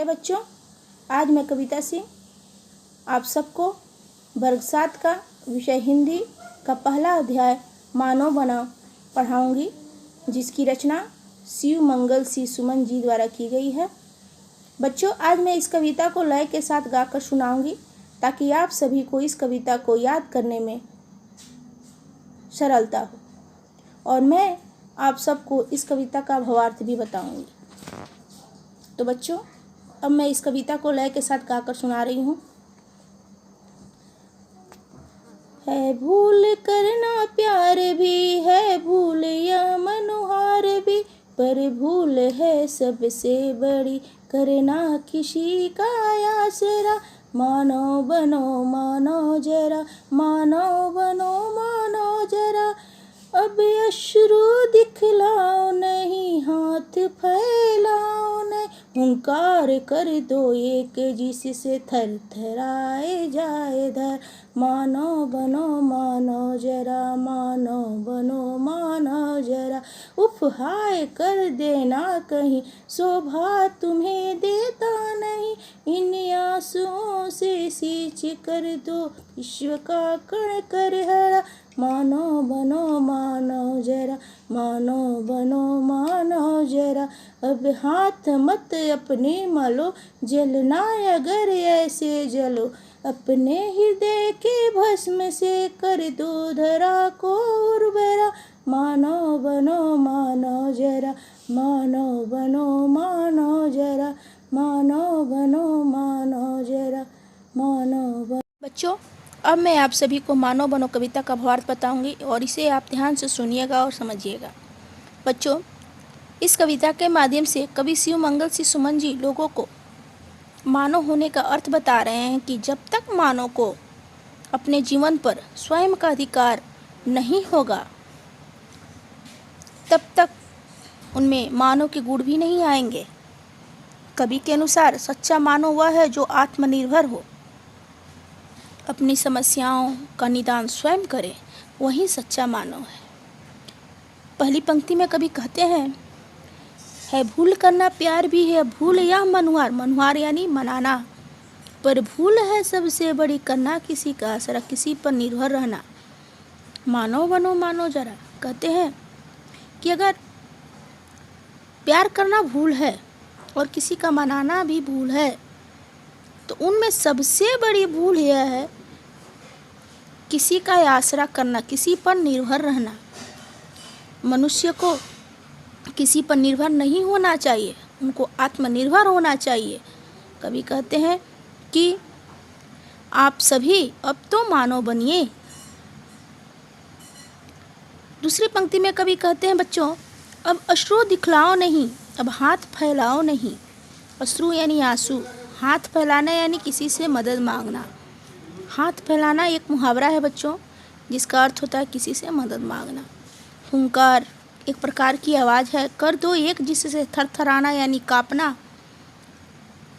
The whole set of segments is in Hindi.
बच्चों, आज मैं कविता सिंह आप सबको वर्ग 7 का विषय हिंदी का पहला अध्याय मानव बनाओ पढ़ाऊंगी, जिसकी रचना शिव मंगल सी सुमन जी द्वारा की गई है। बच्चों, आज मैं इस कविता को लय के साथ गाकर सुनाऊंगी ताकि आप सभी को इस कविता को याद करने में सरलता हो, और मैं आप सबको इस कविता का भावार्थ भी बताऊंगी। तो बच्चों, अब मैं इस कविता को लय के साथ गाकर सुना रही हूँ। है भूल करना प्यार भी, है भूल या मनोहार भी, पर भूल है सबसे बड़ी करना किसी का आसरा। मानो बनो मानो जरा, मानो बनो मानो जरा, अब अश्रु दिखलाओ नहीं, हाथ फैलाओ नहीं, हुंकार कर दो एक जिससे थर थराए जाए धर। मानो बनो मानो जरा, मानो बनो मानो जरा, उफ हाय कर देना कहीं, शोभा तुम्हें देता नहीं, इन आंसुओं से सींच कर दो विश्व का कण कर हरा। मानो बनो मानो जरा, मानो बनो मानो जरा, अब हाथ मत अपने मलो, जलना अगर ऐसे जलो, अपने हृदय के भस्म से कर दो धरा को उर्वरा। मानो बनो मानो जरा, मानो बनो मानो जरा, मानो बनो मानो जरा, मानो बनो। बच्चों, अब मैं आप सभी को मानो बनो कविता का भावार्थ बताऊंगी और इसे आप ध्यान से सुनिएगा और समझिएगा। बच्चों, इस कविता के माध्यम से कवि शिव मंगल सी सुमन जी लोगों को मानव होने का अर्थ बता रहे हैं कि जब तक मानव को अपने जीवन पर स्वयं का अधिकार नहीं होगा, तब तक उनमें मानव के गुण भी नहीं आएंगे। कवि के अनुसार सच्चा मानव वह है जो आत्मनिर्भर हो, अपनी समस्याओं का निदान स्वयं करे, वही सच्चा मानव है। पहली पंक्ति में कवि कहते हैं, है भूल करना प्यार भी, है भूल या मनोहार, मनोहार यानी मनाना, पर भूल है सबसे बड़ी करना किसी का आसरा, किसी पर निर्भर रहना। मानो बनो मानो जरा, कहते हैं कि अगर प्यार करना भूल है और किसी का मनाना भी भूल है, तो उनमें सबसे बड़ी भूल यह है किसी का आसरा करना, किसी पर निर्भर रहना। मनुष्य को किसी पर निर्भर नहीं होना चाहिए, उनको आत्मनिर्भर होना चाहिए। कवि कहते हैं कि आप सभी अब तो मानव बनिए। दूसरी पंक्ति में कवि कहते हैं, बच्चों अब अश्रु दिखलाओ नहीं, अब हाथ फैलाओ नहीं। अश्रु यानी आंसू, हाथ फैलाना यानी किसी से मदद मांगना। हाथ फैलाना एक मुहावरा है बच्चों, जिसका अर्थ होता है किसी से मदद मांगना। हुंकार एक प्रकार की आवाज़ है। कर दो एक जिससे थरथराना यानी कांपना।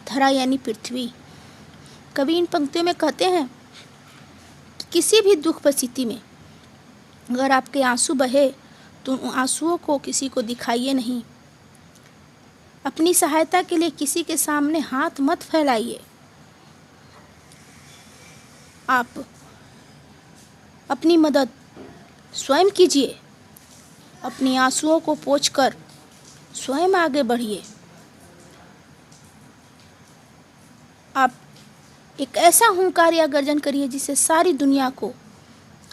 धरा यानी पृथ्वी। कवि इन पंक्तियों में कहते हैं कि किसी भी दुख परिस्थिति में अगर आपके आंसू बहे तो उन आंसुओं को किसी को दिखाइए नहीं। अपनी सहायता के लिए किसी के सामने हाथ मत फैलाइए। आप अपनी मदद स्वयं कीजिए। अपनी आंसुओं को पोंछकर स्वयं आगे बढ़िए। आप एक ऐसा हुंकार या गर्जन करिए जिससे सारी दुनिया को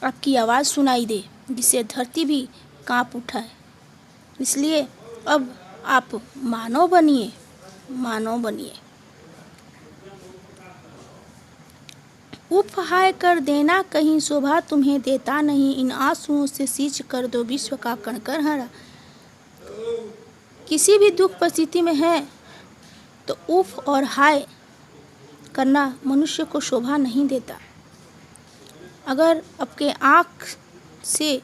आपकी आवाज़ सुनाई दे, जिससे धरती भी कांप उठाए। इसलिए अब आप मानव बनिए, मानव बनिए। उफ हाय कर देना कहीं, शोभा तुम्हें देता नहीं, इन आंसुओं से सींच कर दो विश्व का कण कर हरा। किसी भी दुख परिस्थिति में है तो उफ और हाय करना मनुष्य को शोभा नहीं देता। अगर आपके आँख से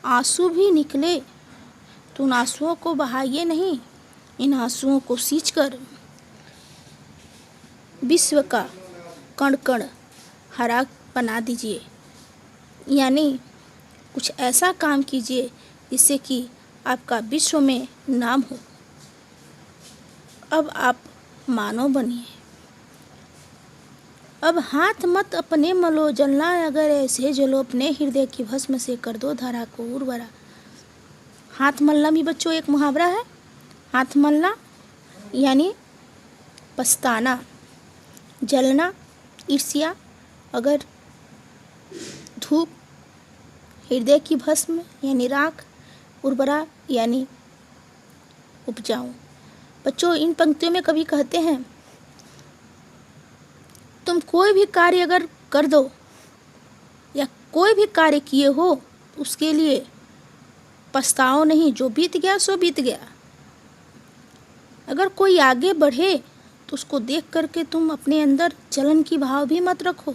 आंसू भी निकले तो उन आंसुओं को बहाइए नहीं, इन आंसुओं को सींचकर विश्व का कण कण हरा बना दीजिए। यानी कुछ ऐसा काम कीजिए जिससे कि आपका विश्व में नाम हो। अब आप मानव बनिए। अब हाथ मत अपने मलो, जलना अगर ऐसे जलो, अपने हृदय की भस्म से कर दो धरा को उर्वरा। हाथ मलना भी बच्चों एक मुहावरा है। हाथ मलना यानी पछताना, जलना ईर्ष्या, अगर धूप, हृदय की भस्म यानी राख, उर्वरा यानी उपजाऊ। बच्चों इन पंक्तियों में कवि कहते हैं तुम कोई भी कार्य अगर कर दो या कोई भी कार्य किए हो उसके लिए पछताओ नहीं, जो बीत गया सो बीत गया। अगर कोई आगे बढ़े तो उसको देख करके तुम अपने अंदर जलन की भाव भी मत रखो,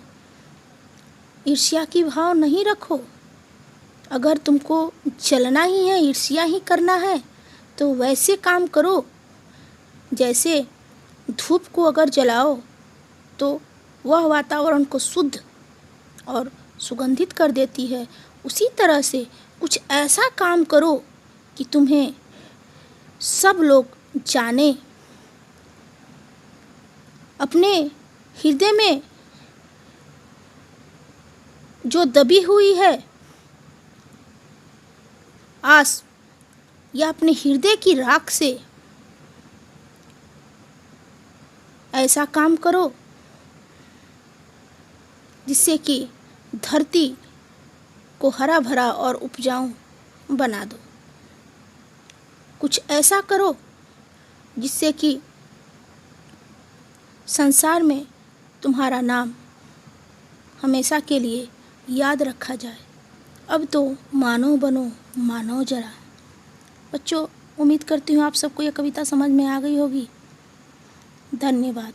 ईर्ष्या की भाव नहीं रखो। अगर तुमको जलना ही है, ईर्ष्या ही करना है तो वैसे काम करो जैसे धूप को अगर जलाओ तो वह वातावरण को शुद्ध और सुगंधित कर देती है। उसी तरह से कुछ ऐसा काम करो कि तुम्हें सब लोग जाने। अपने हृदय में जो दबी हुई है आस या अपने हृदय की राख से ऐसा काम करो जिससे कि धरती को हरा भरा और उपजाऊ बना दो। कुछ ऐसा करो जिससे कि संसार में तुम्हारा नाम हमेशा के लिए याद रखा जाए। अब तो मानव बनो, मानव जरा। बच्चों उम्मीद करती हूँ आप सबको यह कविता समझ में आ गई होगी। धन्यवाद।